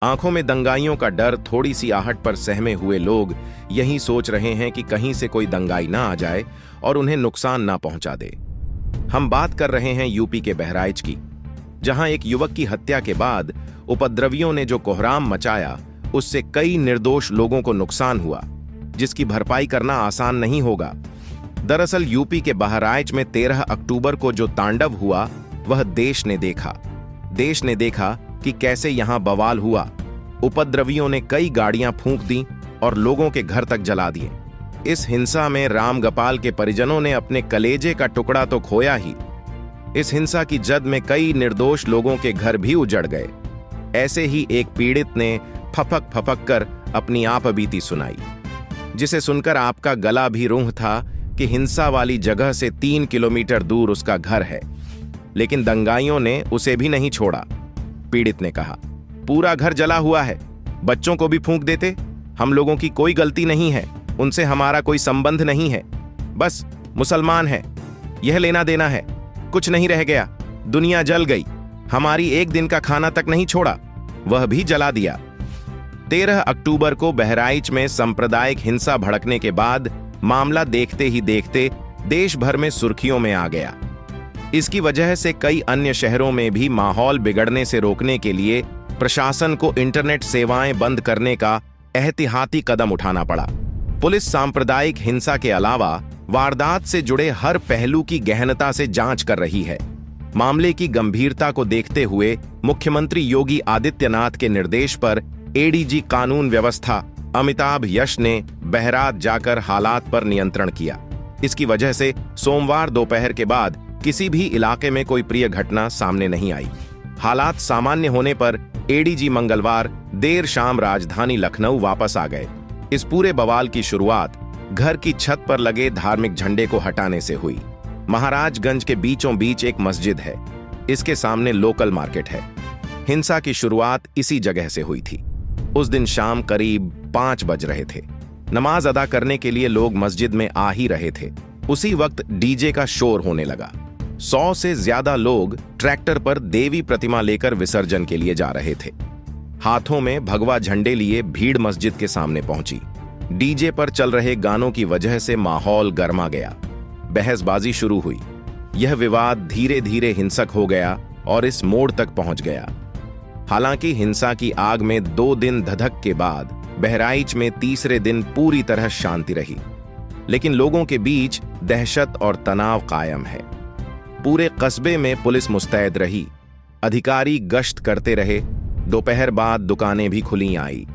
आंखों में दंगाइयों का डर, थोड़ी सी आहट पर सहमे हुए लोग यही सोच रहे हैं कि कहीं से कोई दंगाई ना आ जाए और उन्हें नुकसान ना पहुंचा दे। हम बात कर रहे हैं यूपी के बहराइच की, जहां एक युवक की हत्या के बाद उपद्रवियों ने जो कोहराम मचाया, उससे कई निर्दोष लोगों को नुकसान हुआ, जिसकी भरपाई करना आसान नहीं होगा। दरअसल यूपी के बहराइच में 13 अक्टूबर को जो तांडव हुआ, वह देश ने देखा कि कैसे यहां बवाल हुआ। उपद्रवियों ने कई गाड़ियां फूंक दी और लोगों के घर तक जला दिए। इस हिंसा में रामगोपाल के परिजनों ने अपने कलेजे का टुकड़ा तो खोया ही, इस हिंसा की जद में कई निर्दोष लोगों के घर भी उजड़ गए। ऐसे ही एक पीड़ित ने फपक कर अपनी आपबीती सुनाई, जिसे सुनकर आपका गला भी रूंध था कि हिंसा वाली जगह से 3 किलोमीटर दूर उसका घर है, लेकिन दंगाइयों ने उसे भी नहीं छोड़ा। पीड़ित ने कहा, पूरा घर जला हुआ है, बच्चों को भी फूंक देते। हम लोगों की कोई गलती नहीं है, उनसे हमारा कोई संबंध नहीं है, बस मुसलमान है, यह लेना देना है, कुछ नहीं रह गया। दुनिया जल गई, हमारी एक दिन का खाना तक नहीं छोड़ा, वह भी जला दिया। 13 अक्टूबर को बहराइच में सांप्रदायिक हिंसा भड़कने के बाद मामला देखते ही देखते देश भर में सुर्खियों में आ गया। इसकी वजह से कई अन्य शहरों में भी माहौल बिगड़ने से रोकने के लिए प्रशासन को इंटरनेट सेवाएं बंद करने का एहतियाती कदम उठाना पड़ा। पुलिस सांप्रदायिक हिंसा के अलावा वारदात से जुड़े हर पहलू की गहनता से जांच कर रही है। मामले की गंभीरता को देखते हुए मुख्यमंत्री योगी आदित्यनाथ के निर्देश पर एडीजी कानून व्यवस्था अमिताभ यश ने बहरात जाकर हालात पर नियंत्रण किया। इसकी वजह से सोमवार दोपहर के बाद किसी भी इलाके में कोई प्रिय घटना सामने नहीं आई। हालात सामान्य होने पर एडीजी मंगलवार देर शाम राजधानी लखनऊ वापस आ गए। इस पूरे बवाल की शुरुआत घर की छत पर लगे धार्मिक झंडे को हटाने से हुई। महाराजगंज के बीचों बीच एक मस्जिद है, इसके सामने लोकल मार्केट है। हिंसा की शुरुआत इसी जगह से हुई थी। उस दिन शाम करीब 5 बज रहे थे। नमाज अदा करने के लिए लोग मस्जिद में आ ही रहे थे। उसी वक्त डीजे का शोर होने लगा। 100 से ज्यादा लोग ट्रैक्टर पर देवी प्रतिमा लेकर विसर्जन के लिए जा रहे थे। हाथों में भगवा झंडे लिए भीड़ मस्जिद के सामने पहुंची। डीजे पर चल रहे गानों की वजह से माहौल गर्मा गया। बहसबाजी शुरू हुई। यह विवाद धीरे धीरे हिंसक हो गया और इस मोड़ तक पहुंच गया। हालांकि हिंसा की आग में 2 दिन धधक के बाद बहराइच में तीसरे दिन पूरी तरह शांति रही, लेकिन लोगों के बीच दहशत और तनाव कायम है। पूरे कस्बे में पुलिस मुस्तैद रही, अधिकारी गश्त करते रहे। दोपहर बाद दुकानें भी खुली आई।